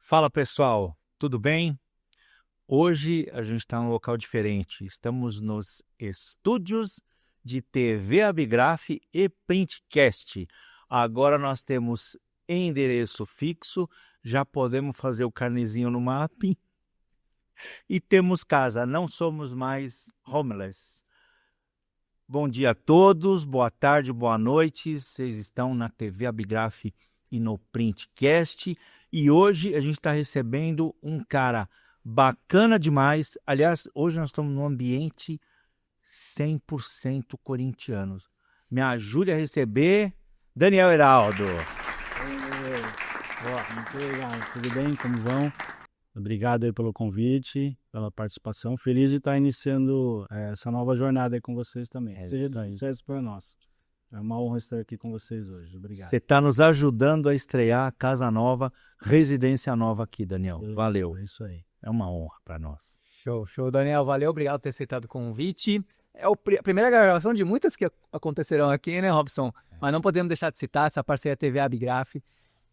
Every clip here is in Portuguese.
Fala pessoal, tudo bem? Hoje a gente está num local diferente. Estamos nos estúdios de TV Abigraf e Printcast. Agora nós temos endereço fixo, já podemos fazer o carnezinho no mapping e temos casa, não somos mais homeless. Bom dia a todos, boa tarde, boa noite. Vocês estão na TV Abigraf e no Printcast. E hoje a gente está recebendo um cara bacana demais. Aliás, hoje nós estamos num ambiente 100% corintianos. Me ajude a receber Daniel Heraldo. Muito legal, tudo bem? Como vão? Obrigado aí pelo convite, pela participação. Feliz de estar iniciando essa nova jornada aí com vocês também. Seja de sucesso para nós. É uma honra estar aqui com vocês hoje. Obrigado. Você está nos ajudando a estrear a casa nova, residência nova aqui, Daniel. Valeu. É isso aí. É uma honra para nós. Show, Daniel. Valeu, obrigado por ter aceitado o convite. É a primeira gravação de muitas que acontecerão aqui, né, Robson? Mas não podemos deixar de citar essa parceria TV Abigraf.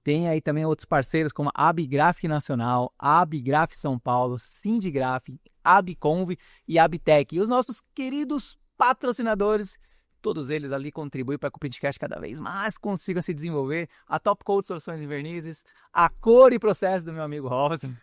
Tem aí também outros parceiros como a Abigraf Nacional, a Abigraf São Paulo, Sindigraf, Abiconv e Abitec. E os nossos queridos patrocinadores, todos eles ali contribuem para que o Printcast cada vez mais consiga se desenvolver. A Top Coat Soluções e Vernizes, a Cor e Processo do meu amigo Robson,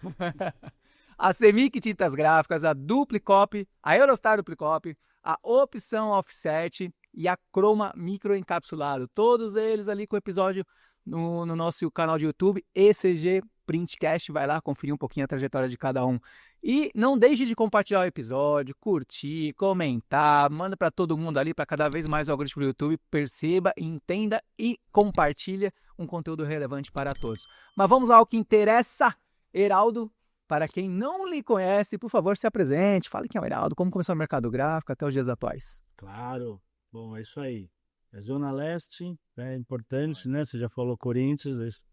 a Semic Tintas Gráficas, a Duplicop, a Eurostar Duplicop, a Opção Offset e a Croma Microencapsulado. Todos eles ali com o episódio no nosso canal de YouTube, ECG Printcast. Vai lá conferir um pouquinho a trajetória de cada um. E não deixe de compartilhar o episódio, curtir, comentar, manda para todo mundo ali, para cada vez mais o algoritmo do YouTube perceba, entenda e compartilha um conteúdo relevante para todos. Mas vamos lá ao que interessa. Heraldo, para quem não lhe conhece, por favor, se apresente, fale quem é o Heraldo, como começou o mercado gráfico até os dias atuais. Claro. Bom, é isso aí. É Zona Leste, é importante, né? Você já falou Corinthians,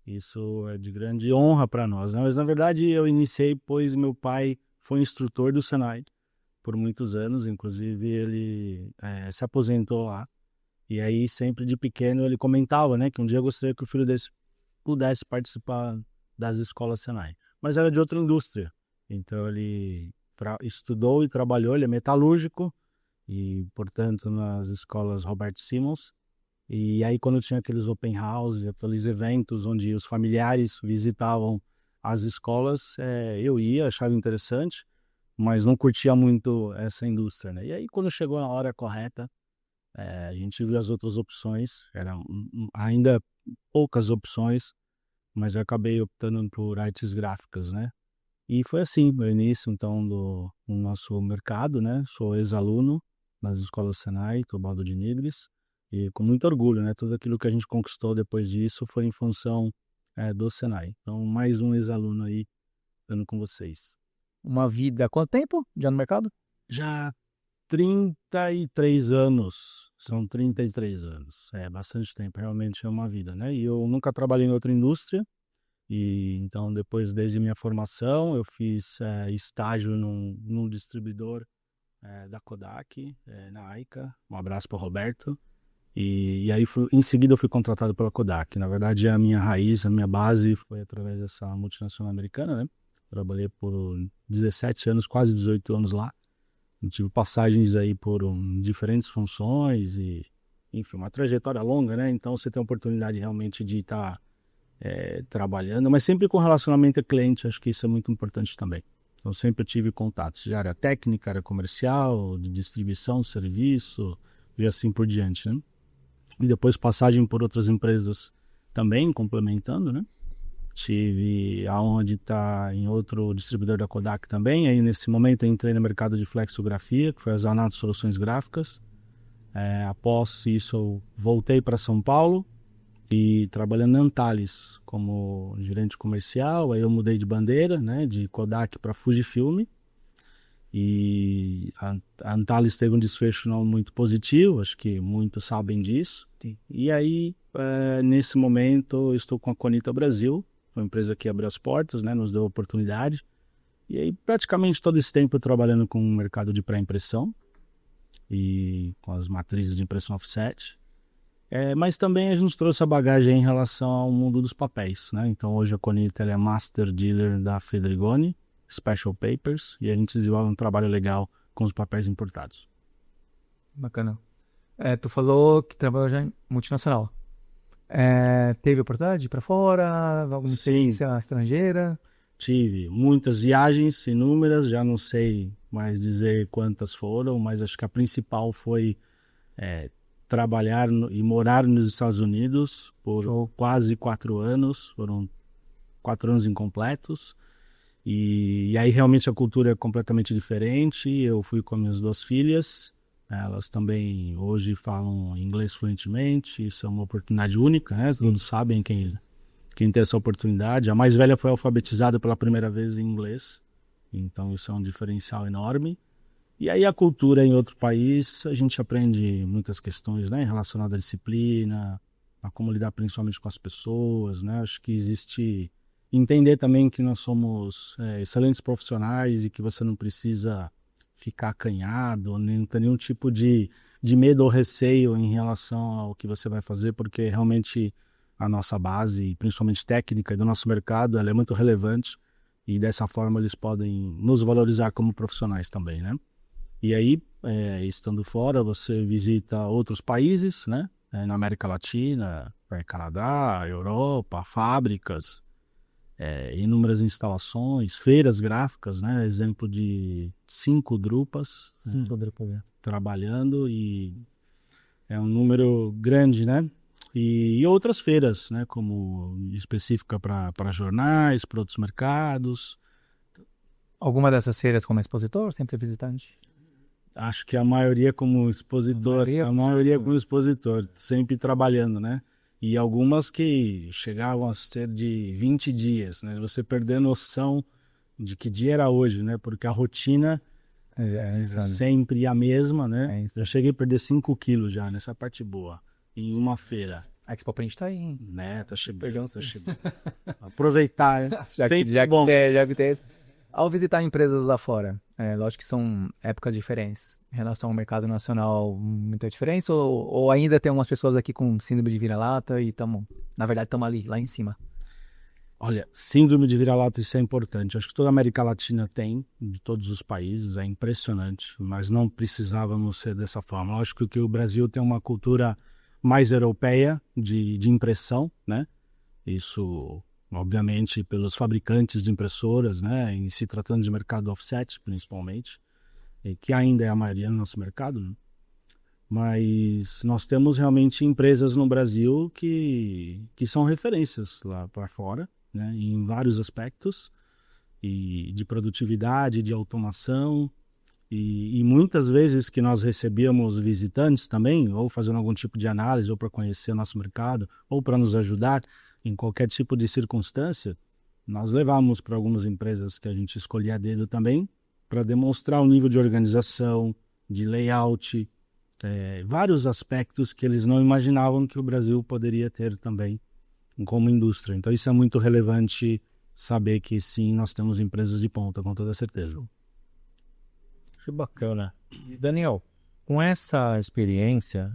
isso é de grande honra para nós, né? Mas, na verdade, eu iniciei, pois meu pai foi instrutor do Senai por muitos anos, inclusive ele se aposentou lá. E aí, sempre de pequeno, ele comentava, né, que um dia eu gostaria que o filho dele pudesse participar das escolas Senai. Mas era de outra indústria. Então, ele estudou e trabalhou, ele é metalúrgico, e, portanto, nas escolas Roberto Simons. E aí, quando tinha aqueles open house, aqueles eventos onde os familiares visitavam as escolas, eu ia, achava interessante, mas não curtia muito essa indústria, né? E aí, quando chegou a hora correta, a gente viu as outras opções, eram ainda poucas opções, mas eu acabei optando por artes gráficas, né? E foi assim, o início, então, do nosso mercado, né? Sou ex-aluno nas escolas Senai, Teobaldo de Nigris, e com muito orgulho, né? Tudo aquilo que a gente conquistou depois disso foi em função do Senai. Então, mais um ex-aluno aí, estando com vocês. Uma vida, quanto tempo já no mercado? Já 33 anos, são 33 anos, bastante tempo, realmente é uma vida, né? E eu nunca trabalhei em outra indústria, e então depois, desde minha formação, eu fiz estágio num distribuidor da Kodak, na Aica. Um abraço para o Roberto. E aí, em seguida, eu fui contratado pela Kodak. Na verdade, a minha raiz, a minha base foi através dessa multinacional americana, né? Trabalhei por 17 anos, quase 18 anos lá. Eu tive passagens aí por diferentes funções e, enfim, uma trajetória longa, né? Então, você tem a oportunidade realmente de estar trabalhando, mas sempre com relacionamento a cliente. Acho que isso é muito importante também. Então, sempre tive contatos de área técnica, área comercial, de distribuição, serviço e assim por diante, né? E depois passagem por outras empresas também, complementando, né? Tive a honra de estar em outro distribuidor da Kodak também. Aí, nesse momento, eu entrei no mercado de flexografia, que foi a Zanato Soluções Gráficas. Após isso, eu voltei para São Paulo e trabalhando na Antalis como gerente comercial. Aí eu mudei de bandeira, né, de Kodak para Fujifilm, e a Antalis teve um desfecho não muito positivo, acho que muitos sabem disso. Sim. E aí, nesse momento, eu estou com a Conita Brasil, uma empresa que abriu as portas, né, nos deu a oportunidade. E aí, praticamente todo esse tempo, eu trabalhando com o mercado de pré-impressão e com as matrizes de impressão offset. Mas também a gente trouxe a bagagem em relação ao mundo dos papéis, né? Então hoje a Conita ela é Master Dealer da Fedrigoni, Special Papers, e a gente desenvolve um trabalho legal com os papéis importados. Bacana. Tu falou que trabalhou já em multinacional. Teve oportunidade para fora? Alguma experiência estrangeira? Tive muitas viagens, inúmeras, já não sei mais dizer quantas foram, mas acho que a principal foi trabalhar e morar nos Estados Unidos por quase 4 anos, foram 4 anos incompletos, e aí realmente a cultura é completamente diferente. Eu fui com minhas 2 filhas, elas também hoje falam inglês fluentemente, isso é uma oportunidade única, né? Todos sabem quem tem essa oportunidade. A mais velha foi alfabetizada pela primeira vez em inglês, então isso é um diferencial enorme. E aí a cultura em outro país, a gente aprende muitas questões, né, relacionadas à disciplina, a como lidar principalmente com as pessoas, né? Acho que existe entender também que nós somos excelentes profissionais e que você não precisa ficar acanhado, nem ter nenhum tipo de medo ou receio em relação ao que você vai fazer, porque realmente a nossa base, principalmente técnica do nosso mercado, ela é muito relevante e dessa forma eles podem nos valorizar como profissionais também, né? E aí, estando fora, você visita outros países, né? Na América Latina, Canadá, Europa, fábricas, inúmeras instalações, feiras gráficas, né? Exemplo de 5 drupas, trabalhando, e é um número grande, né? E outras feiras, né? Como específica para jornais, para outros mercados. Alguma dessas feiras como expositor, sempre visitante? Acho que a maioria como expositor, como expositor, sempre trabalhando, né? E algumas que chegavam a ser de 20 dias, né? Você perder a noção de que dia era hoje, né? Porque a rotina é sempre a mesma, né? Eu cheguei a perder 5 quilos já, nessa parte boa, em uma feira. A Expo Print tá aí, hein? Né? Tá chegando. Aproveitar, né? Já que tem esse. Ao visitar empresas lá fora, lógico que são épocas diferentes. Em relação ao mercado nacional, muita diferença? Ou ainda tem umas pessoas aqui com síndrome de vira-lata e na verdade, estamos ali, lá em cima? Olha, síndrome de vira-lata, isso é importante. Acho que toda a América Latina tem, de todos os países, é impressionante, mas não precisávamos ser dessa forma. Lógico que o Brasil tem uma cultura mais europeia de impressão, né? Isso, obviamente, pelos fabricantes de impressoras, né? Em se tratando de mercado offset, principalmente, que ainda é a maioria do nosso mercado, né? Mas nós temos realmente empresas no Brasil que são referências lá para fora, né? Em vários aspectos, e de produtividade, de automação, e muitas vezes que nós recebíamos visitantes também, ou fazendo algum tipo de análise, ou para conhecer o nosso mercado, ou para nos ajudar em qualquer tipo de circunstância, nós levávamos para algumas empresas que a gente escolhia a dedo também, para demonstrar o nível de organização, de layout, vários aspectos que eles não imaginavam que o Brasil poderia ter também como indústria. Então isso é muito relevante, saber que sim, nós temos empresas de ponta, com toda certeza. Que bacana. Daniel, com essa experiência,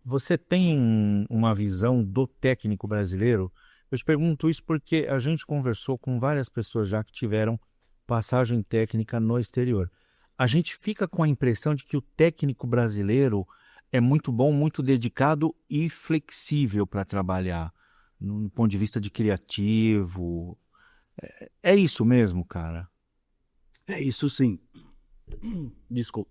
você tem uma visão do técnico brasileiro? Eu te pergunto isso porque a gente conversou com várias pessoas já que tiveram passagem técnica no exterior. A gente fica com a impressão de que o técnico brasileiro é muito bom, muito dedicado e flexível para trabalhar, no ponto de vista de criativo. É isso mesmo, cara? É isso sim. Desculpa.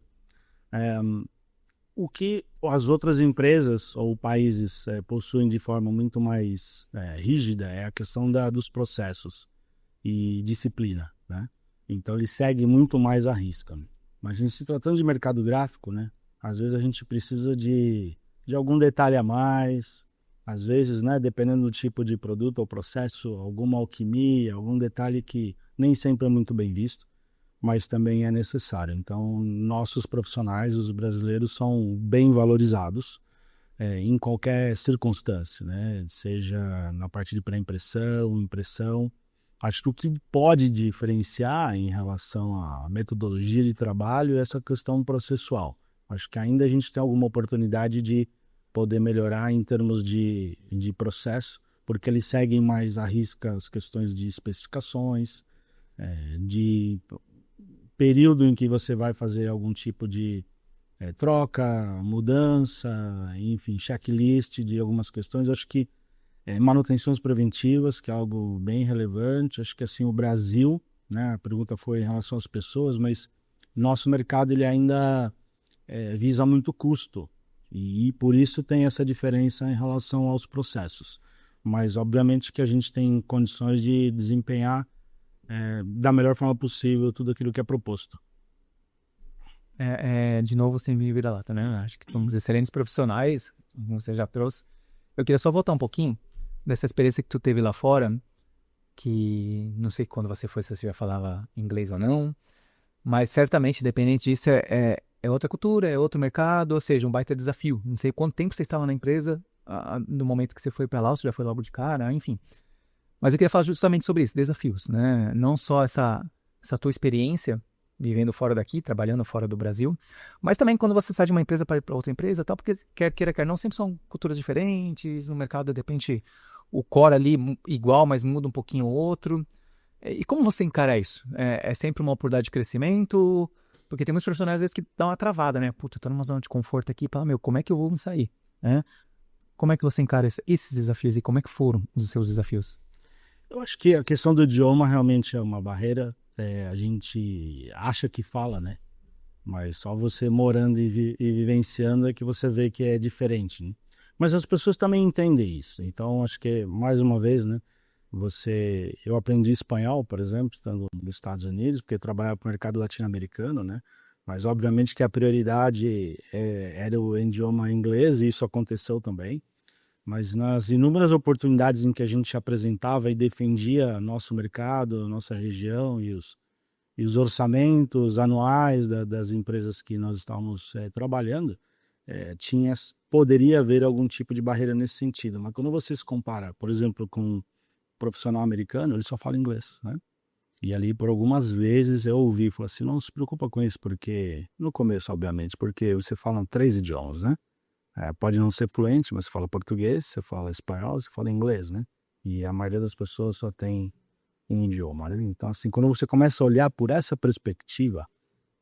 O que as outras empresas ou países possuem de forma muito mais rígida é a questão dos processos e disciplina, né? Então ele segue muito mais à risca. Mas em se tratando de mercado gráfico, né? Às vezes a gente precisa de algum detalhe a mais, às vezes, né? Dependendo do tipo de produto ou processo, alguma alquimia, algum detalhe que nem sempre é muito bem visto, mas também é necessário. Então, nossos profissionais, os brasileiros, são bem valorizados em qualquer circunstância, né? Seja na parte de pré-impressão, impressão. Acho que o que pode diferenciar em relação à metodologia de trabalho é essa questão processual. Acho que ainda a gente tem alguma oportunidade de poder melhorar em termos de processo, porque eles seguem mais à risca as questões de especificações, de período em que você vai fazer algum tipo de troca, mudança, enfim, checklist de algumas questões. Acho que manutenções preventivas, que é algo bem relevante. Acho que assim o Brasil, né, a pergunta foi em relação às pessoas, mas nosso mercado ele ainda visa muito custo e por isso tem essa diferença em relação aos processos. Mas obviamente que a gente tem condições de desempenhar da melhor forma possível tudo aquilo que é proposto. De novo, sem vira-lata, né? Acho que somos excelentes profissionais, como você já trouxe. Eu queria só voltar um pouquinho dessa experiência que tu teve lá fora, que não sei quando você foi, se você já falava inglês ou não, mas certamente, dependente disso, é outra cultura, é outro mercado, ou seja, um baita desafio. Não sei quanto tempo você estava na empresa, no momento que você foi para lá, ou se já foi logo de cara, enfim. Mas eu queria falar justamente sobre isso, desafios, né? Não só essa tua experiência vivendo fora daqui, trabalhando fora do Brasil, mas também quando você sai de uma empresa para ir para outra empresa, tal, porque quer queira, quer não, sempre são culturas diferentes, no mercado, de repente, o core ali igual, mas muda um pouquinho o outro. E como você encara isso? É sempre uma oportunidade de crescimento? Porque tem muitos profissionais, às vezes, que dão uma travada, né? Puta, eu tô numa zona de conforto aqui, fala, como é que eu vou me sair? Como é que você encara esses desafios e como é que foram os seus desafios? Eu acho que a questão do idioma realmente é uma barreira. A gente acha que fala, né? Mas só você morando e vivenciando é que você vê que é diferente, né? Mas as pessoas também entendem isso. Então, acho que, mais uma vez, né? Eu aprendi espanhol, por exemplo, estando nos Estados Unidos, porque eu trabalhava para o mercado latino-americano, né? Mas, obviamente, que a prioridade era o idioma inglês, e isso aconteceu também. Mas nas inúmeras oportunidades em que a gente apresentava e defendia nosso mercado, nossa região e os orçamentos anuais das empresas que nós estávamos trabalhando, poderia haver algum tipo de barreira nesse sentido. Mas quando você se compara, por exemplo, com um profissional americano, ele só fala inglês, né? E ali, por algumas vezes, eu ouvi, falei assim, não se preocupa com isso, porque, no começo, obviamente, porque você fala 3 idiomas, né? Pode não ser fluente, mas você fala português, você fala espanhol, você fala inglês, né? E a maioria das pessoas só tem um idioma, né? Então, assim, quando você começa a olhar por essa perspectiva,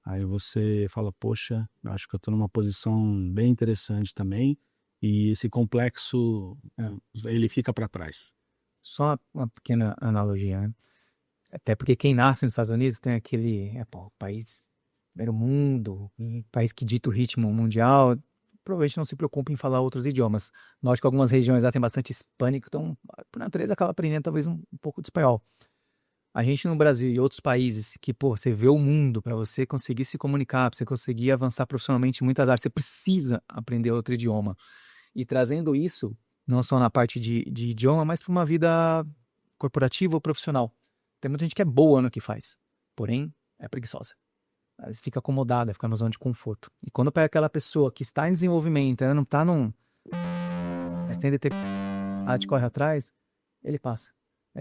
aí você fala, poxa, eu acho que eu estou numa posição bem interessante também, e esse complexo, ele fica para trás. Só uma pequena analogia, né? Até porque quem nasce nos Estados Unidos tem aquele, país primeiro mundo, país que dita o ritmo mundial, provavelmente não se preocupa em falar outros idiomas. Lógico que algumas regiões lá tem bastante hispânico, então, por natureza, acaba aprendendo talvez um pouco de espanhol. A gente no Brasil e outros países que, você vê o mundo, para você conseguir se comunicar, para você conseguir avançar profissionalmente em muitas áreas, você precisa aprender outro idioma. E trazendo isso, não só na parte de idioma, mas para uma vida corporativa ou profissional. Tem muita gente que é boa no que faz, porém é preguiçosa. Às vezes fica acomodada, fica na zona de conforto. E quando pega aquela pessoa que está em desenvolvimento, não está mas tem determinado corre atrás, ele passa.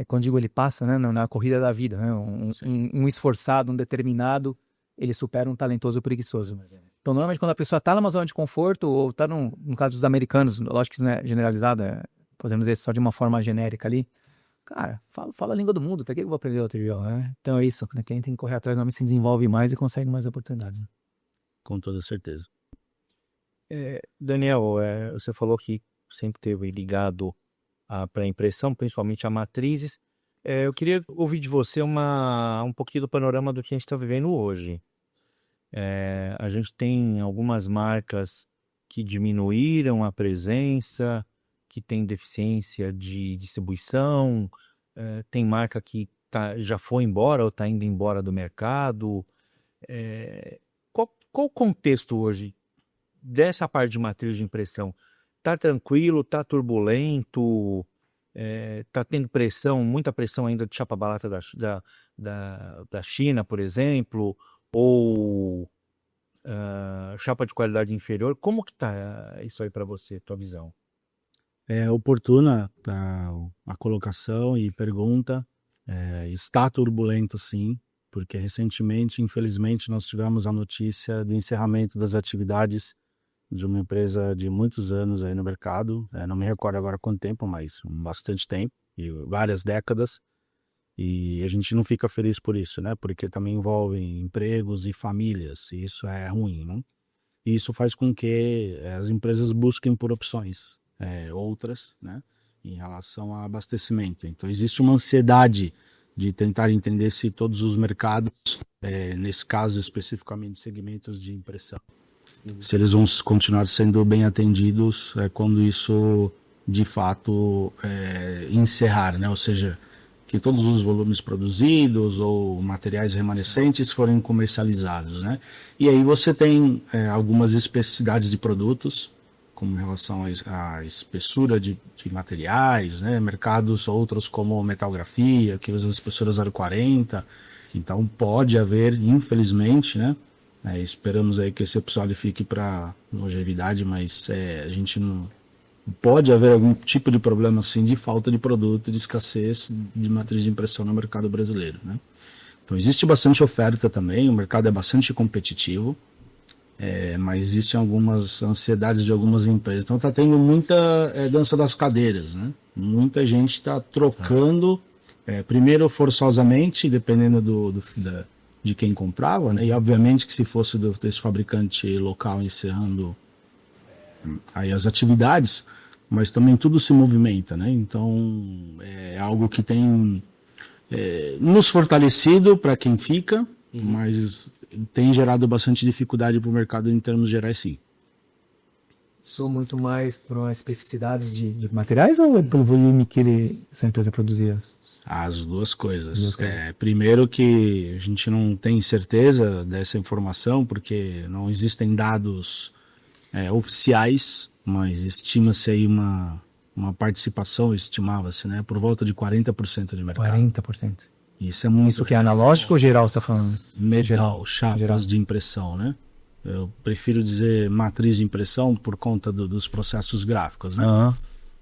Quando digo ele passa, né, na corrida da vida, né, um esforçado, um determinado, ele supera um talentoso preguiçoso. Então, normalmente, quando a pessoa está numa zona de conforto, ou está no caso dos americanos, lógico que isso não é generalizado, podemos dizer só de uma forma genérica ali, cara, fala a língua do mundo, pra que eu vou aprender outro idioma, né? Então é isso, né? Quem tem que correr atrás normalmente se desenvolve mais e consegue mais oportunidades. Com toda certeza. Daniel, você falou que sempre teve ligado para a impressão, principalmente a matrizes. Eu queria ouvir de você um pouquinho do panorama do que a gente está vivendo hoje. A gente tem algumas marcas que diminuíram a presença, que tem deficiência de distribuição, tem marca que já foi embora ou está indo embora do mercado. Qual o contexto hoje dessa parte de matriz de impressão? Está tranquilo, está turbulento, está tendo pressão, muita pressão ainda de chapa barata da China, por exemplo, ou chapa de qualidade inferior? Como que está isso aí para você, tua visão? É oportuna a colocação e pergunta. Está turbulento, sim, porque recentemente, infelizmente, nós tivemos a notícia do encerramento das atividades de uma empresa de muitos anos aí no mercado, não me recordo agora quanto tempo, mas bastante tempo, e várias décadas, e a gente não fica feliz por isso, né? Porque também envolve empregos e famílias, e isso é ruim, né? E isso faz com que as empresas busquem por opções outras, né? Em relação a abastecimento. Então existe uma ansiedade de tentar entender se todos os mercados, nesse caso especificamente segmentos de impressão, se eles vão continuar sendo bem atendidos quando isso de fato encerrar, né? Ou seja, que todos os volumes produzidos ou materiais remanescentes forem comercializados, né? E aí você tem algumas especificidades de produtos, como em relação à espessura de materiais, né? Mercados outros como metalgrafia, que usa espessura 0,40. Então pode haver, infelizmente, né? Esperamos aí que esse episódio fique para longevidade, mas a gente não pode haver algum tipo de problema assim de falta de produto, de escassez de matriz de impressão no mercado brasileiro, né? Então existe bastante oferta também, o mercado é bastante competitivo, mas existem algumas ansiedades de algumas empresas. Então está tendo muita dança das cadeiras, né? Muita gente está trocando, primeiro forçosamente, dependendo de quem comprava, né? E obviamente que se fosse desse fabricante local encerrando aí as atividades, mas também tudo se movimenta, né? Então é algo que tem nos fortalecido para quem fica, mas tem gerado bastante dificuldade para o mercado em termos gerais, sim. Sou muito mais por especificidades de materiais ou é pelo volume que essa empresa produzia? As duas coisas. Primeiro que a gente não tem certeza dessa informação, porque não existem dados oficiais, mas estima-se aí uma participação, estimava-se, né, por volta de 40% de mercado. 40%. Isso é muito. Isso que é analógico ou geral, você está falando? Metal, chapas de impressão, né? Eu prefiro dizer matriz de impressão por conta dos processos gráficos, né?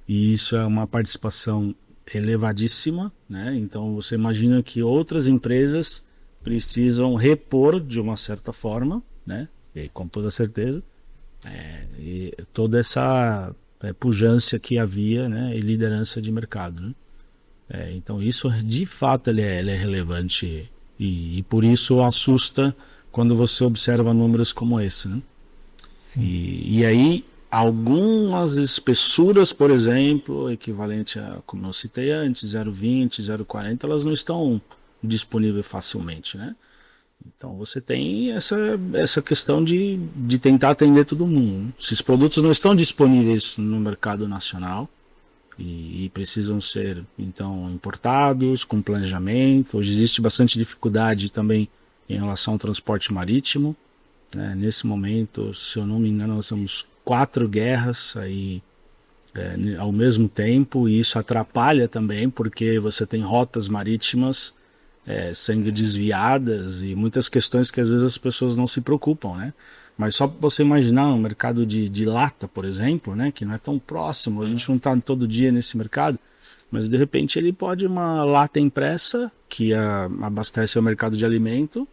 E isso é uma participação elevadíssima, né? Então você imagina que outras empresas precisam repor de uma certa forma, né? E com toda certeza, e toda essa pujança que havia, né? E liderança de mercado, né? Então isso de fato ele é relevante e por isso assusta quando você observa números como esse, né? Sim. E aí algumas espessuras, por exemplo, equivalente a, como eu citei antes, 0,20, 0,40, elas não estão disponíveis facilmente, né? Então você tem essa questão de tentar atender todo mundo. Esses produtos não estão disponíveis no mercado nacional e precisam ser então importados com planejamento. Hoje existe bastante dificuldade também em relação ao transporte marítimo, né? Nesse momento, se eu não me engano, nós temos 4 guerras aí ao mesmo tempo, e isso atrapalha também porque você tem rotas marítimas sendo desviadas e muitas questões que às vezes as pessoas não se preocupam, né? Mas só para você imaginar um mercado de lata, por exemplo, né? Que não é tão próximo, a gente não está todo dia nesse mercado, mas de repente ele pode, uma lata impressa que abastece o mercado de alimento,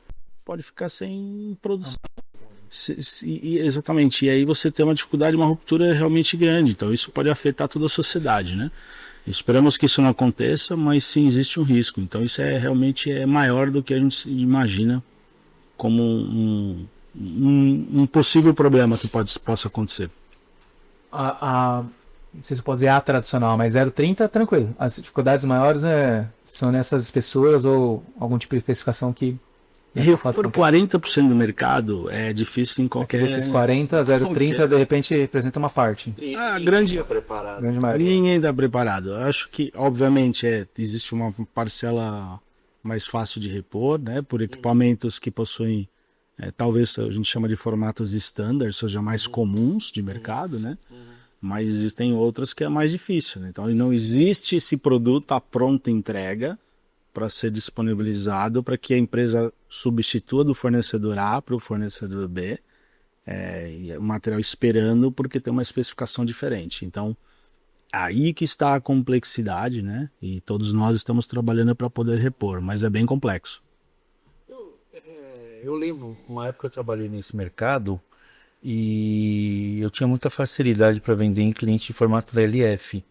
pode ficar sem produção. Exatamente, e aí você tem uma dificuldade, uma ruptura realmente grande, então isso pode afetar toda a sociedade, né? Esperamos que isso não aconteça, mas sim existe um risco, então isso realmente é maior do que a gente imagina como um possível problema que possa acontecer. Não sei se pode dizer a tradicional, mas 0,30 tranquilo. As dificuldades maiores são nessas espessuras ou algum tipo de especificação que por 40% do mercado é difícil em qualquer... Esses 40, 0,30 de repente representa uma parte. Grande maioria. Ninguém está preparado. Eu acho que, obviamente, existe uma parcela mais fácil de repor, né? Por equipamentos que possuem, talvez a gente chama de formatos standard, sejam mais comuns de mercado, né? Mas existem outras que é mais difícil, né? Então não existe esse produto à pronta entrega para ser disponibilizado para que a empresa substitua do fornecedor A para o fornecedor B, o material esperando porque tem uma especificação diferente. Então, aí que está a complexidade, né? E todos nós estamos trabalhando para poder repor, mas é bem complexo. Eu lembro, uma época eu trabalhei nesse mercado e eu tinha muita facilidade para vender em cliente de formato VLF.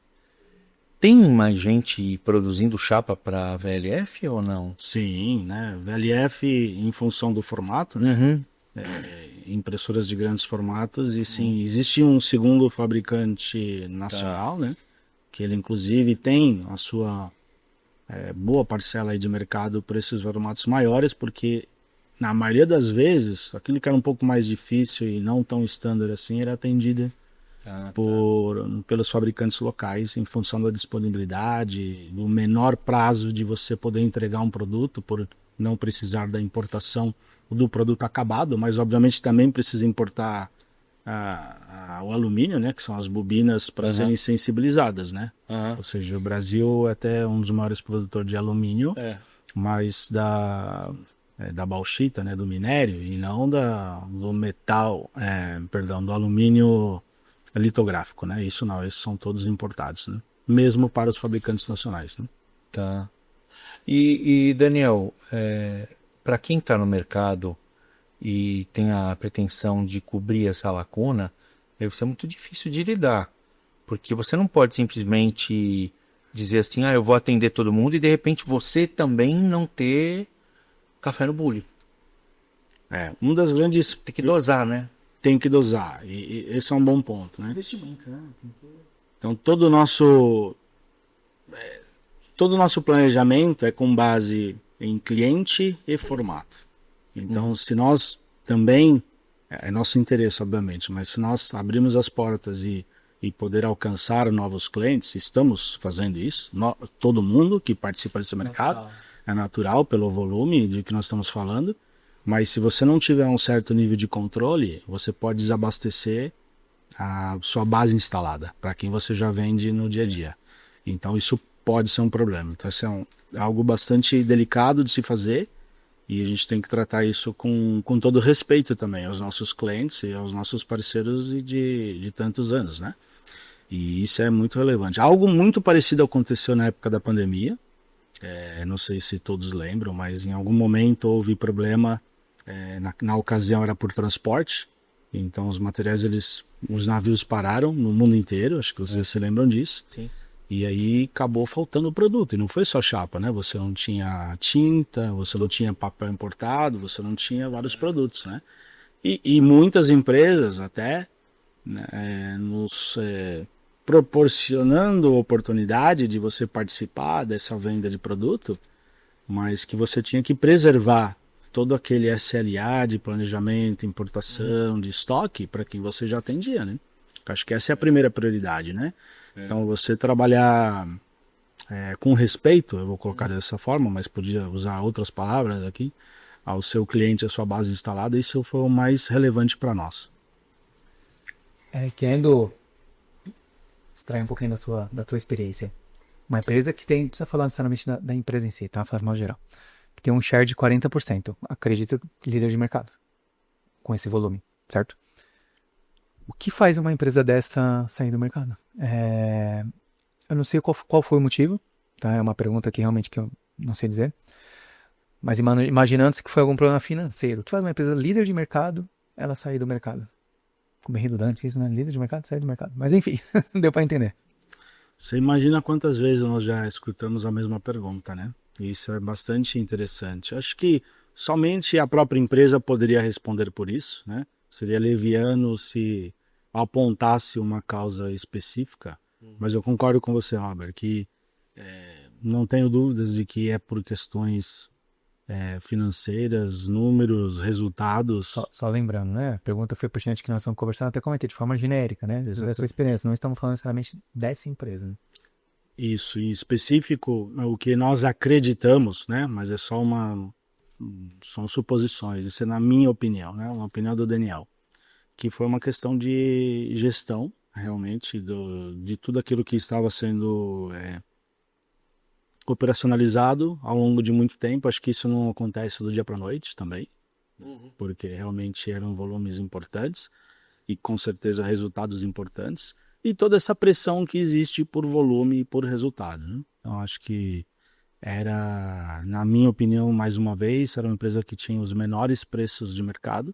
Tem mais gente produzindo chapa para VLF ou não? Sim, né? VLF em função do formato, né? Uhum. Impressoras de grandes formatos e sim, existe um segundo fabricante nacional, né? Que ele inclusive tem a sua boa parcela aí de mercado para esses formatos maiores, porque na maioria das vezes, aquilo que era um pouco mais difícil e não tão standard assim, era atendido pelos fabricantes locais em função da disponibilidade, do menor prazo de você poder entregar um produto por não precisar da importação do produto acabado, mas obviamente também precisa importar o alumínio, né, que são as bobinas para serem sensibilizadas, né? Ou seja, o Brasil é até um dos maiores produtores de alumínio, mas da bauxita, né, do minério, e não do metal, do alumínio litográfico, né? Isso não, esses são todos importados, né? Mesmo para os fabricantes nacionais, né? Tá. E Daniel, para quem está no mercado e tem a pretensão de cobrir essa lacuna, deve ser muito difícil de lidar, porque você não pode simplesmente dizer assim, eu vou atender todo mundo e de repente você também não ter café no bule. Um das grandes... Tem que dosar, né? Tem que dosar, e esse é um bom ponto, né? Investimento, né? Então todo o nosso planejamento é com base em cliente e formato. Então se nós também, é nosso interesse obviamente, mas se nós abrirmos as portas e poder alcançar novos clientes, estamos fazendo isso, todo mundo que participa desse mercado, é natural pelo volume de que nós estamos falando. Mas se você não tiver um certo nível de controle, você pode desabastecer a sua base instalada, para quem você já vende no dia a dia. Então isso pode ser um problema. Então isso é algo bastante delicado de se fazer e a gente tem que tratar isso com todo respeito também aos nossos clientes e aos nossos parceiros de tantos anos, né? E isso é muito relevante. Algo muito parecido aconteceu na época da pandemia. Não sei se todos lembram, mas em algum momento houve problema. Na ocasião era por transporte, então os materiais, os navios pararam no mundo inteiro, acho que vocês se lembram disso. Sim. E aí acabou faltando o produto, e não foi só chapa, né? Você não tinha tinta, você não tinha papel importado, você não tinha vários produtos, né? E muitas empresas até nos proporcionando oportunidade de você participar dessa venda de produto, mas que você tinha que preservar todo aquele SLA de planejamento, importação, de estoque para quem você já atendia, né? Acho que essa é a primeira prioridade, né? Então você trabalhar com respeito, eu vou colocar dessa forma, mas podia usar outras palavras aqui, ao seu cliente, à sua base instalada, isso foi o mais relevante para nós. Querendo extrair um pouquinho da tua experiência. Uma empresa que tem, não precisa falar necessariamente da empresa em si, tá? Falar de modo geral. Que tem um share de 40%. Acredito que líder de mercado. Com esse volume, certo? O que faz uma empresa dessa sair do mercado? Eu não sei qual foi o motivo, tá? É uma pergunta que realmente que eu não sei dizer. Mas imaginando-se que foi algum problema financeiro. O que faz uma empresa líder de mercado, ela sair do mercado? Ficou bem redundante isso, né? Líder de mercado, sair do mercado. Mas enfim, deu para entender. Você imagina quantas vezes nós já escutamos a mesma pergunta, né? Isso é bastante interessante. Acho que somente a própria empresa poderia responder por isso, né? Seria leviano se apontasse uma causa específica. Mas eu concordo com você, Robert, que não tenho dúvidas de que é por questões financeiras, números, resultados. Só lembrando, né? A pergunta foi pertinente que nós estamos conversando, até comentei de forma genérica, né? Essa é a sua experiência. Não estamos falando necessariamente dessa empresa, né? Isso, em específico, o que nós acreditamos, né? Mas é só são suposições, isso é na minha opinião, né? Uma opinião do Daniel, que foi uma questão de gestão, realmente, de tudo aquilo que estava sendo operacionalizado ao longo de muito tempo. Acho que isso não acontece do dia para a noite também, porque realmente eram volumes importantes e com certeza resultados importantes. E toda essa pressão que existe por volume e por resultado, né? Então acho que na minha opinião, mais uma vez, era uma empresa que tinha os menores preços de mercado.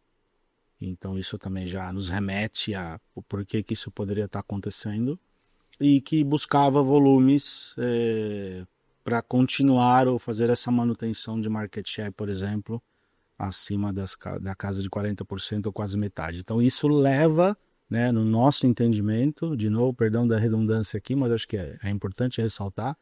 Então isso também já nos remete a o porquê que isso poderia estar acontecendo e que buscava volumes para continuar ou fazer essa manutenção de market share, por exemplo, acima da casa de 40% ou quase metade. Então isso leva, né, no nosso entendimento, de novo, perdão da redundância aqui, mas acho que é importante ressaltar,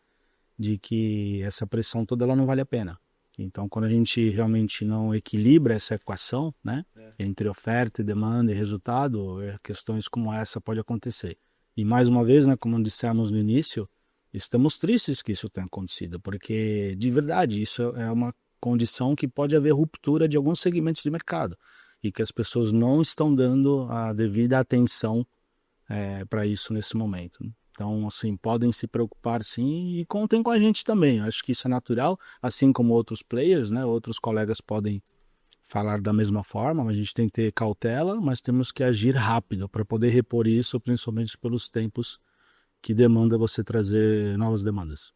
de que essa pressão toda ela não vale a pena. Então, quando a gente realmente não equilibra essa equação, né, entre oferta e demanda e resultado, questões como essa podem acontecer. E mais uma vez, né, como dissemos no início, estamos tristes que isso tenha acontecido, porque de verdade isso é uma condição que pode haver ruptura de alguns segmentos de mercado e que as pessoas não estão dando a devida atenção para isso nesse momento, né? Então, assim, podem se preocupar sim e contem com a gente também. Eu acho que isso é natural, assim como outros players, né? Outros colegas podem falar da mesma forma, mas a gente tem que ter cautela, mas temos que agir rápido para poder repor isso, principalmente pelos tempos que demanda você trazer novas demandas.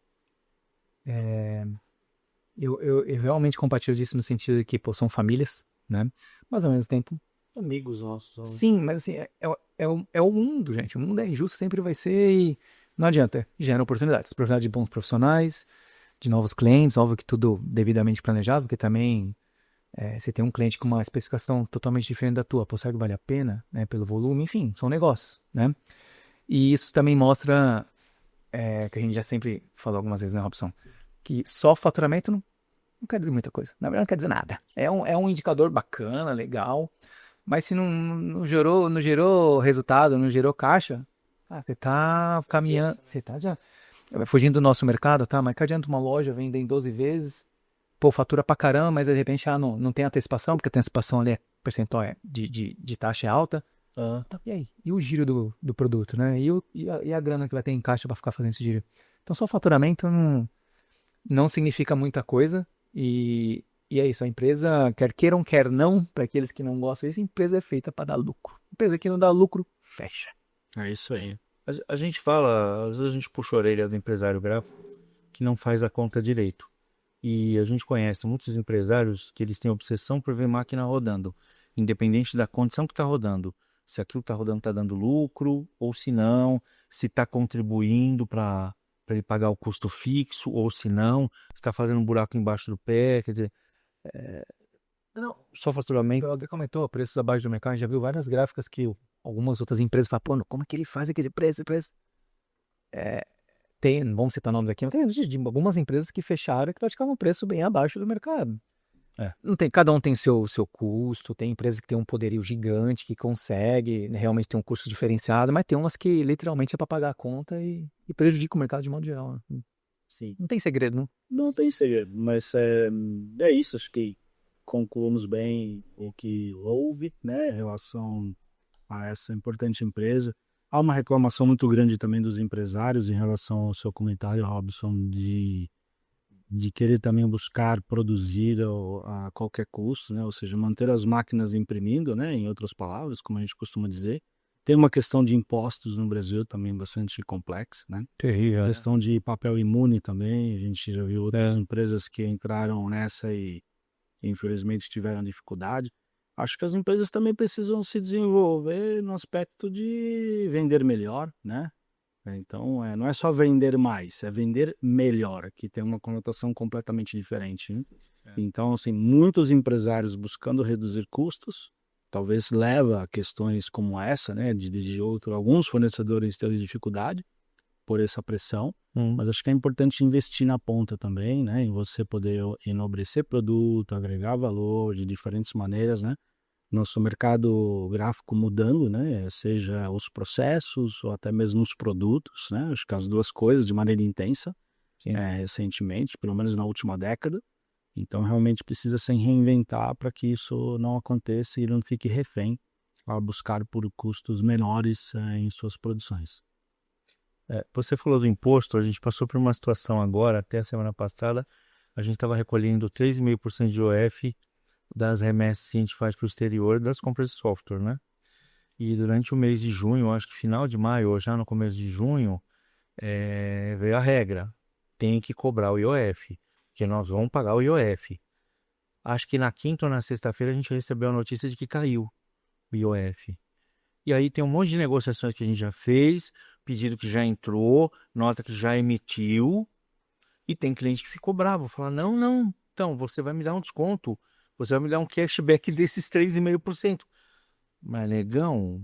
Eu realmente compartilho disso no sentido de que, pô, são famílias, né? Mas ao mesmo tempo, Amigos nossos. sim, mas assim, é o mundo, gente. O mundo é injusto, sempre vai ser e não adianta. Gera oportunidades de bons profissionais, de novos clientes, óbvio que tudo devidamente planejado, porque também você tem um cliente com uma especificação totalmente diferente da tua, pô, será que vale a pena, né, pelo volume? Enfim, são negócios, né? E isso também mostra, que a gente já sempre falou algumas vezes, né, Robson, que só faturamento não quer dizer muita coisa. Na verdade, não quer dizer nada. É um indicador bacana, legal, mas se não gerou resultado, não gerou caixa, você tá caminhando, você tá já fugindo do nosso mercado, tá? Mas que adianta uma loja vender em 12 vezes, pô, fatura pra caramba, mas de repente não tem antecipação, porque a antecipação ali percentual de taxa é alta. Tá, e aí? E o giro do produto, né? E a grana que vai ter em caixa para ficar fazendo esse giro? Então, só faturamento não significa muita coisa. E é isso, a empresa, quer queiram, quer não, para aqueles que não gostam disso, a empresa é feita para dar lucro. Empresa que não dá lucro, fecha. É isso aí. A gente fala, às vezes a gente puxa a orelha do empresário gráfico que não faz a conta direito. E a gente conhece muitos empresários que eles têm obsessão por ver máquina rodando, independente da condição que está rodando. Se aquilo que está rodando está dando lucro, ou se não, se está contribuindo para ele pagar o custo fixo, ou se não, se está fazendo um buraco embaixo do pé, quer dizer, Não, só faturamento. o André comentou, preços abaixo do mercado, a gente já viu várias gráficas que algumas outras empresas falam, pô, como é que ele faz aquele preço, Tem, não vamos citar nomes aqui, mas tem de algumas empresas que fecharam e que praticavam um preço bem abaixo do mercado. Não tem, cada um tem seu custo, tem empresas que tem um poderio gigante, que consegue, né, realmente ter um custo diferenciado, mas tem umas que literalmente é para pagar a conta e prejudica o mercado de modo geral, né? Sim. Não tem segredo, não. Não tem segredo, mas é isso, acho que concluímos bem o que houve, né, em relação a essa importante empresa. Há uma reclamação muito grande também dos empresários em relação ao seu comentário, Robson, de querer também buscar produzir a qualquer custo, né, ou seja, manter as máquinas imprimindo, né, em outras palavras, como a gente costuma dizer. Tem uma questão de impostos no Brasil também bastante complexa, né? Terrível. Questão de papel imune também, a gente já viu outras empresas que entraram nessa e infelizmente tiveram dificuldade. Acho que as empresas também precisam se desenvolver no aspecto de vender melhor, né? Então, não é só vender mais, é vender melhor, que tem uma conotação completamente diferente, né? Então, assim, muitos empresários buscando reduzir custos, talvez leva a questões como essa, né? De alguns fornecedores terem dificuldade por essa pressão, mas acho que é importante investir na ponta também, né? Em você poder enobrecer produto, agregar valor de diferentes maneiras, né? Nosso mercado gráfico mudando, né? Seja os processos ou até mesmo os produtos, né? Acho que as duas coisas de maneira intensa, recentemente, pelo menos na última década. Então, realmente precisa se reinventar para que isso não aconteça e não fique refém a buscar por custos menores em suas produções. Você falou do imposto, a gente passou por uma situação agora, até a semana passada, a gente estava recolhendo 3,5% de IOF das remessas que a gente faz para o exterior das compras de software, né? E durante o mês de junho, acho que final de maio ou já no começo de junho, veio a regra, tem que cobrar o IOF, que nós vamos pagar o IOF. Acho que na quinta ou na sexta-feira a gente recebeu a notícia de que caiu. o IOF. E aí tem um monte de negociações que a gente já fez, pedido que já entrou, nota que já emitiu, e tem cliente que ficou bravo, fala, não, então você vai me dar um desconto, você vai me dar um cashback desses 3,5%. Mas, negão,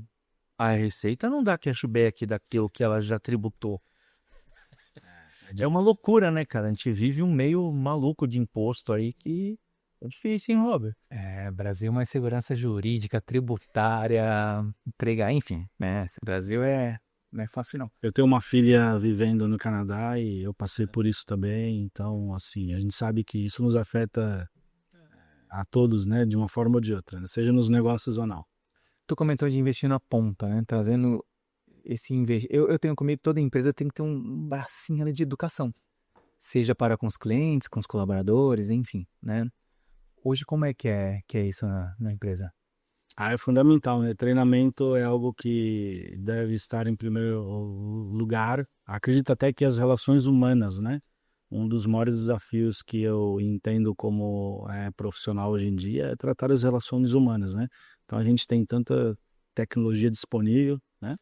a Receita não dá cashback daquilo que ela já tributou. É uma loucura, né, cara? A gente vive um meio maluco de imposto aí que é difícil, hein, Robert? Brasil é uma insegurança jurídica, tributária, empregar, enfim, né? Brasil não é fácil, não. Eu tenho uma filha vivendo no Canadá e eu passei por isso também, então, assim, a gente sabe que isso nos afeta a todos, né, de uma forma ou de outra, né? Seja nos negócios ou não. Tu comentou de investir na ponta, né? Trazendo esse investimento. Eu tenho comigo, toda empresa tem que ter um bracinho ali de educação. Seja para com os clientes, com os colaboradores, enfim, né? Hoje, como é que é isso na empresa? É fundamental, né? Treinamento é algo que deve estar em primeiro lugar. Acredito até que as relações humanas, né? Um dos maiores desafios que eu entendo como profissional hoje em dia é tratar as relações humanas, né? Então a gente tem tanta tecnologia disponível, né?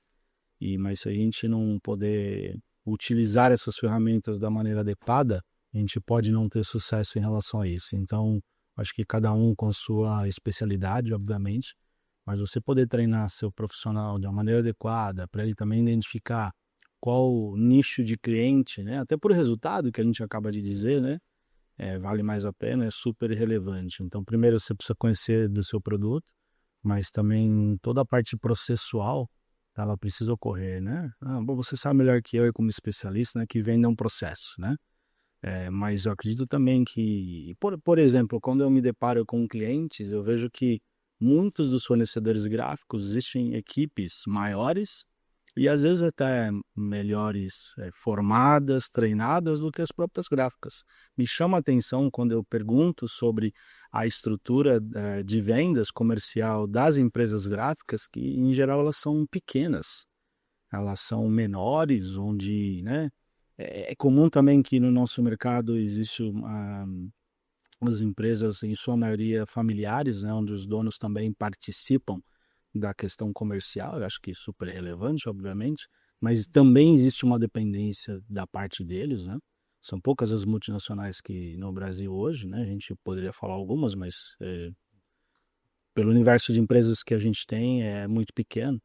Mas se a gente não poder utilizar essas ferramentas da maneira adequada, a gente pode não ter sucesso em relação a isso. Então, acho que cada um com sua especialidade, obviamente, mas você poder treinar seu profissional de uma maneira adequada, para ele também identificar qual nicho de cliente, né? Até por resultado que a gente acaba de dizer, né? Vale mais a pena, é super relevante. Então, primeiro você precisa conhecer do seu produto, mas também toda a parte processual, ela precisa ocorrer, né? Bom, você sabe melhor que eu, como especialista, né, que venda um processo, né? Mas eu acredito também que, por exemplo, quando eu me deparo com clientes, eu vejo que muitos dos fornecedores gráficos existem equipes maiores e às vezes até melhores formadas, treinadas do que as próprias gráficas. Me chama a atenção quando eu pergunto sobre a estrutura de vendas comercial das empresas gráficas, que em geral elas são pequenas, elas são menores, onde, né, é comum também que no nosso mercado existe umas empresas, em sua maioria familiares, né, onde os donos também participam da questão comercial. Eu acho que é super relevante, obviamente, mas também existe uma dependência da parte deles, né? São poucas as multinacionais que no Brasil hoje, né? A gente poderia falar algumas, mas pelo universo de empresas que a gente tem é muito pequeno.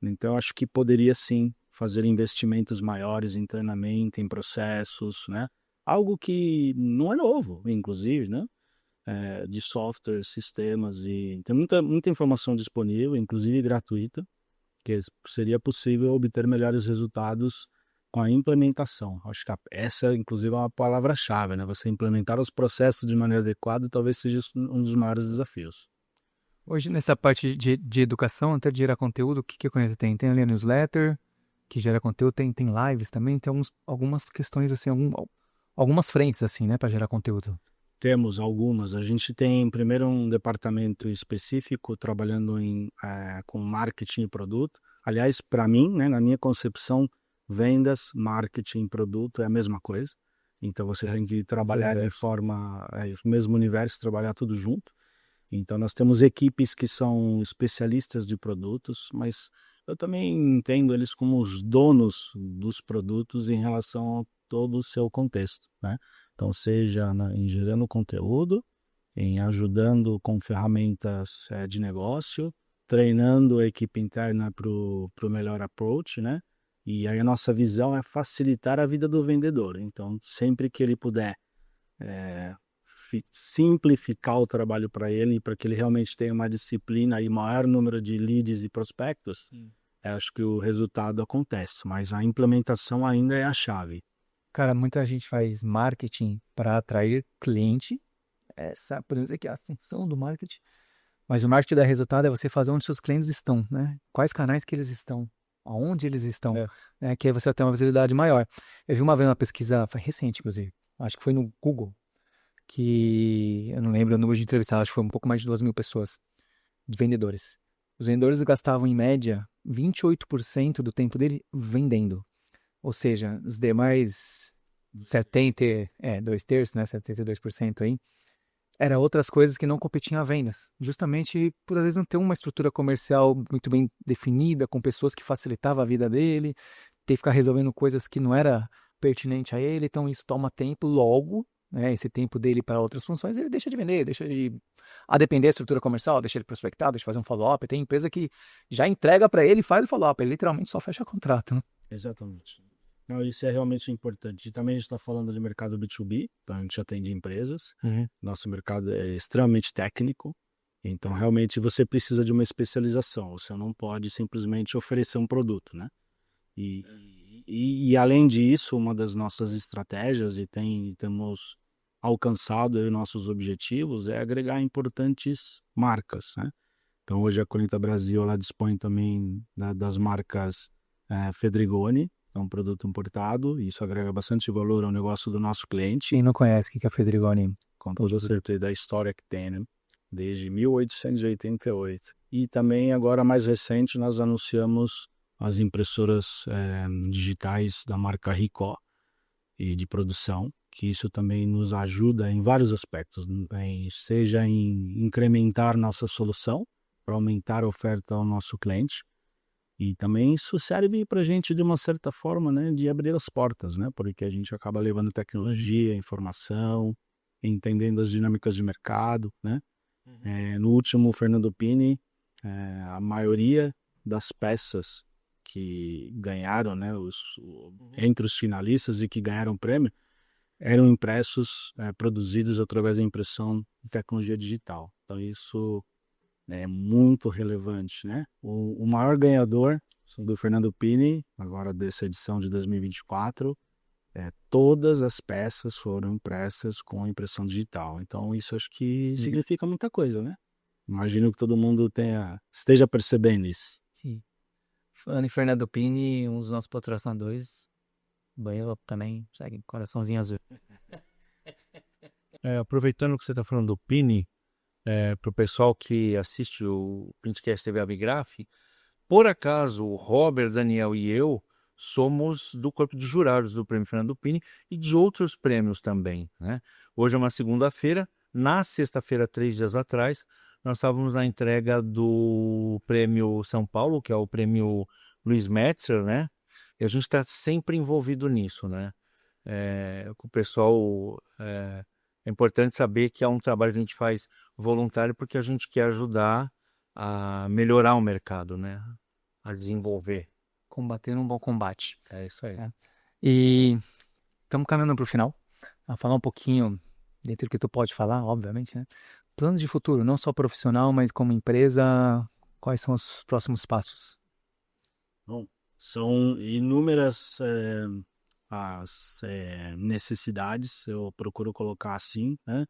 Então, acho que poderia sim fazer investimentos maiores em treinamento, em processos, né? Algo que não é novo, inclusive, né? De software, sistemas, e tem muita informação disponível, inclusive gratuita, que seria possível obter melhores resultados com a implementação. Acho que essa, inclusive, é uma palavra-chave, né? Você implementar os processos de maneira adequada talvez seja um dos maiores desafios. Hoje, nessa parte de educação, até de gerar conteúdo, o que eu conheço? Tem ali a newsletter, que gera conteúdo, tem lives também, tem algumas questões, assim, algumas frentes, assim, né, para gerar conteúdo. Temos algumas. A gente tem primeiro um departamento específico trabalhando com marketing e produto. Aliás, para mim, né, na minha concepção, vendas, marketing e produto é a mesma coisa. Então você tem que trabalhar de forma, no mesmo universo, trabalhar tudo junto. Então nós temos equipes que são especialistas de produtos, mas eu também entendo eles como os donos dos produtos em relação a todo o seu contexto, né? Então, seja em gerando conteúdo, em ajudando com ferramentas de negócio, treinando a equipe interna para o melhor approach, né? E aí a nossa visão é facilitar a vida do vendedor. Então, sempre que ele puder simplificar o trabalho para ele, para que ele realmente tenha uma disciplina e maior número de leads e prospectos, acho que o resultado acontece. Mas a implementação ainda é a chave. Cara, muita gente faz marketing para atrair cliente. Podemos dizer que é a função do marketing. Mas o marketing dá resultado é você fazer onde seus clientes estão, né? Quais canais que eles estão, aonde eles estão, né? Que aí você vai ter uma visibilidade maior. Eu vi uma vez uma pesquisa, foi recente, inclusive, acho que foi no Google, que eu não lembro o número de entrevistados, acho que foi um pouco mais de 2.000 pessoas, de vendedores. Os vendedores gastavam, em média, 28% do tempo dele vendendo. Ou seja, os demais 2 terços, né, 72% aí, era outras coisas que não competiam a vendas. Justamente por às vezes não ter uma estrutura comercial muito bem definida, com pessoas que facilitavam a vida dele, ter que ficar resolvendo coisas que não era pertinente a ele, então isso toma tempo, logo, né, esse tempo dele para outras funções, ele deixa de vender, deixa de a depender da estrutura comercial, deixa ele prospectar, deixa fazer um follow-up. Tem empresa que já entrega para ele e faz o follow-up, ele literalmente só fecha contrato, né? Exatamente. Não, isso é realmente importante. E também a gente está falando de mercado B2B, então a gente atende empresas. Nosso mercado é extremamente técnico, então realmente você precisa de uma especialização. Você não pode simplesmente oferecer um produto, né? E além disso, uma das nossas estratégias, temos alcançado aí nossos objetivos, é agregar importantes marcas, né? Então hoje a Colheita Brasil ela dispõe também das marcas Fedrigoni, é um produto importado, e isso agrega bastante valor ao negócio do nosso cliente. Quem não conhece, o que é a Fedrigoni? Com toda certeza da história que tem, né? Desde 1888. E também agora mais recente nós anunciamos as impressoras digitais da marca Ricoh e de produção, que isso também nos ajuda em vários aspectos, seja em incrementar nossa solução para aumentar a oferta ao nosso cliente, e também isso serve para a gente de uma certa forma, né, de abrir as portas, né, porque a gente acaba levando tecnologia, informação, entendendo as dinâmicas de mercado, né. No último Fernando Pini, a maioria das peças que ganharam, né, entre os finalistas e que ganharam o prêmio, eram impressos, produzidos através da impressão de tecnologia digital. Então isso é muito relevante, né? O maior ganhador do Fernando Pini, agora dessa edição de 2024, todas as peças foram impressas com impressão digital. Então isso acho que significa muita coisa, né? Imagino que todo mundo esteja percebendo isso. Sim. Falando em Fernando Pini, um dos nossos patrocinadores, banheiro também, segue coraçãozinho azul. Aproveitando que você está falando do Pini, para o pessoal que assiste o Printcast TV Abigraf, por acaso o Robert, Daniel e eu somos do corpo de jurados do Prêmio Fernando Pini e de outros prêmios também, né? Hoje é uma segunda-feira, na sexta-feira, 3 dias atrás, nós estávamos na entrega do Prêmio São Paulo, que é o Prêmio Luiz Metzer, né? E a gente está sempre envolvido nisso, né? O pessoal... É importante saber que é um trabalho que a gente faz voluntário porque a gente quer ajudar a melhorar o mercado, né? A desenvolver. Combater um bom combate. É isso aí. E estamos caminhando para o final. A falar um pouquinho, dentro do que tu pode falar, obviamente, né? Planos de futuro, não só profissional, mas como empresa, quais são os próximos passos? Bom, são inúmeras as necessidades, eu procuro colocar assim, né?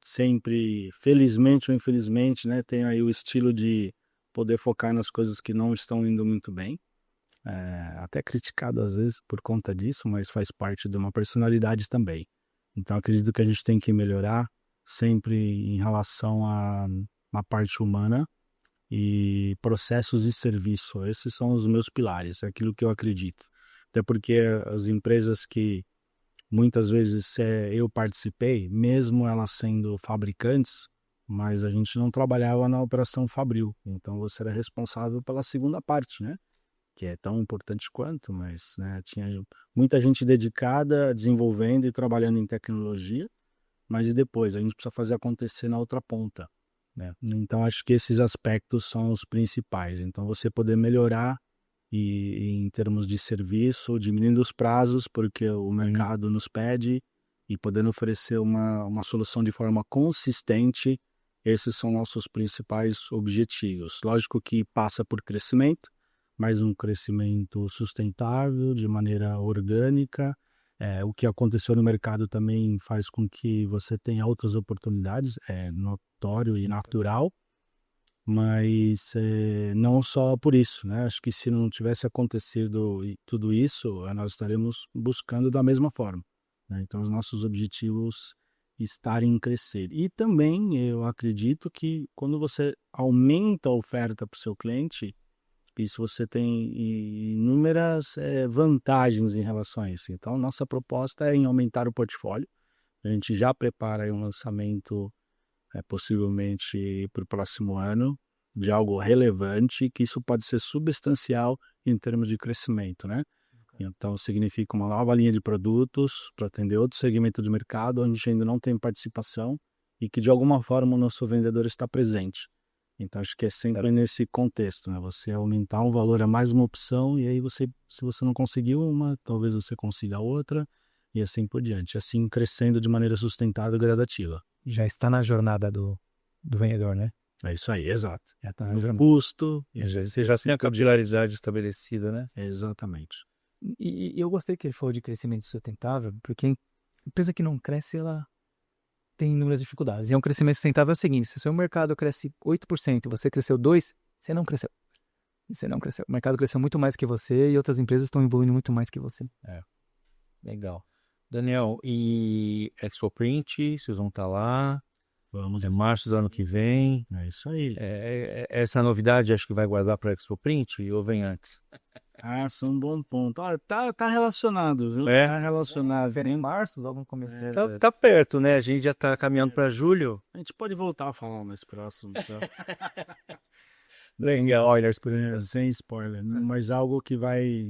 Sempre, felizmente ou infelizmente, né? Tenho aí o estilo de poder focar nas coisas que não estão indo muito bem. Até criticado às vezes por conta disso, mas faz parte de uma personalidade também. Então acredito que a gente tem que melhorar sempre em relação à parte humana e processos de serviço. Esses são os meus pilares, é aquilo que eu acredito. Até porque as empresas que muitas vezes eu participei, mesmo elas sendo fabricantes, mas a gente não trabalhava na operação fabril. Então você era responsável pela segunda parte, né? Que é tão importante quanto, mas né, tinha muita gente dedicada, desenvolvendo e trabalhando em tecnologia, mas e depois? A gente precisa fazer acontecer na outra ponta, né? Então acho que esses aspectos são os principais. Então você poder melhorar em termos de serviço, diminuindo os prazos, porque o mercado nos pede, e podendo oferecer uma solução de forma consistente, esses são nossos principais objetivos. Lógico que passa por crescimento, mas um crescimento sustentável, de maneira orgânica. O que aconteceu no mercado também faz com que você tenha outras oportunidades, é notório e natural, mas não só por isso, né? Acho que se não tivesse acontecido tudo isso, nós estaremos buscando da mesma forma, né? Então, os nossos objetivos estarem em crescer. E também eu acredito que quando você aumenta a oferta para o seu cliente, isso você tem inúmeras vantagens em relação a isso. Então, nossa proposta é em aumentar o portfólio. A gente já prepara aí um lançamento possivelmente para o próximo ano, de algo relevante, que isso pode ser substancial em termos de crescimento, né? Então, significa uma nova linha de produtos para atender outro segmento de mercado onde a gente ainda não tem participação e que, de alguma forma, o nosso vendedor está presente. Então, acho que é sempre nesse contexto, né? Você aumentar um valor a mais uma opção e aí você, se você não conseguiu uma, talvez você consiga outra e assim por diante. Assim, crescendo de maneira sustentável e gradativa. Já está na jornada do vendedor, né? É isso aí, exato. Já está na No jornada. custo. Você já tem a capilaridade estabelecida, né? Exatamente. E eu gostei que ele falou de crescimento sustentável, porque a empresa que não cresce, ela tem inúmeras dificuldades. E um crescimento sustentável é o seguinte: se o seu mercado cresce 8% e você cresceu 2%, você não cresceu. Você não cresceu. O mercado cresceu muito mais que você e outras empresas estão evoluindo muito mais que você. Legal. Daniel, e Expo Print, vocês vão estar lá? Vamos. É março do ano que vem. É isso aí. Essa novidade acho que vai guardar para Expo Print ou vem antes? Isso é um bom ponto. Olha, tá relacionado, viu? É? Tá relacionado. Em março, logo no começo. Tá perto, né? A gente já tá caminhando para julho. A gente pode voltar a falar mais próximo. Tá? Legal. Spoilers por aí. Sem spoiler, né? Mas algo que vai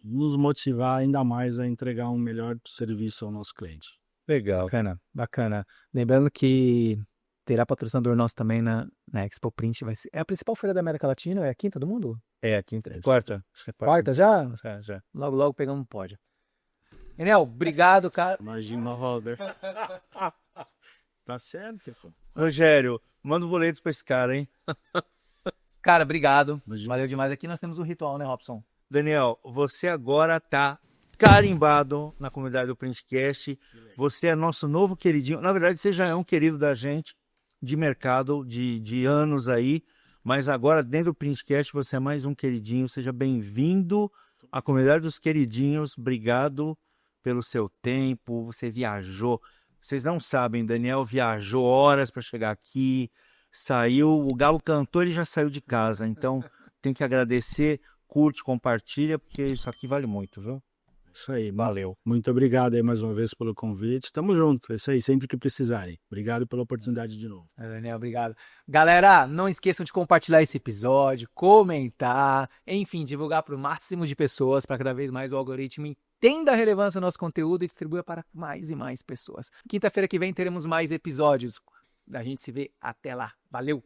nos motivar ainda mais a entregar um melhor serviço ao nosso cliente. Legal. Bacana, bacana. Lembrando que terá patrocinador nosso também na Expo Print. É a principal feira da América Latina? É a quinta do mundo? É, aqui quarta. Acho que é Quarta já? Já. Logo, logo pegamos um pódio. Enel, obrigado, cara. Imagina, Robert. Tá certo, pô. Rogério, manda um boleto pra esse cara, hein? Cara, obrigado. Imagina. Valeu demais. Aqui nós temos um ritual, né, Robson? Daniel, você agora tá carimbado na comunidade do Printcast. Você é nosso novo queridinho. Na verdade, você já é um querido da gente de mercado, de anos aí. Mas agora, dentro do Printcast, você é mais um queridinho. Seja bem-vindo à comunidade dos queridinhos. Obrigado pelo seu tempo. Você viajou. Vocês não sabem, Daniel viajou horas para chegar aqui. Saiu, o galo cantou, ele já saiu de casa. Então, tem que agradecer. Curte, compartilha, porque isso aqui vale muito, viu? Isso aí. Valeu. Muito obrigado aí mais uma vez pelo convite. Tamo junto. É isso aí, sempre que precisarem. Obrigado pela oportunidade de novo. Daniel, obrigado. Galera, não esqueçam de compartilhar esse episódio, comentar, enfim, divulgar para o máximo de pessoas, para cada vez mais o algoritmo entenda a relevância do nosso conteúdo e distribua para mais e mais pessoas. Quinta-feira que vem teremos mais episódios. A gente se vê até lá. Valeu!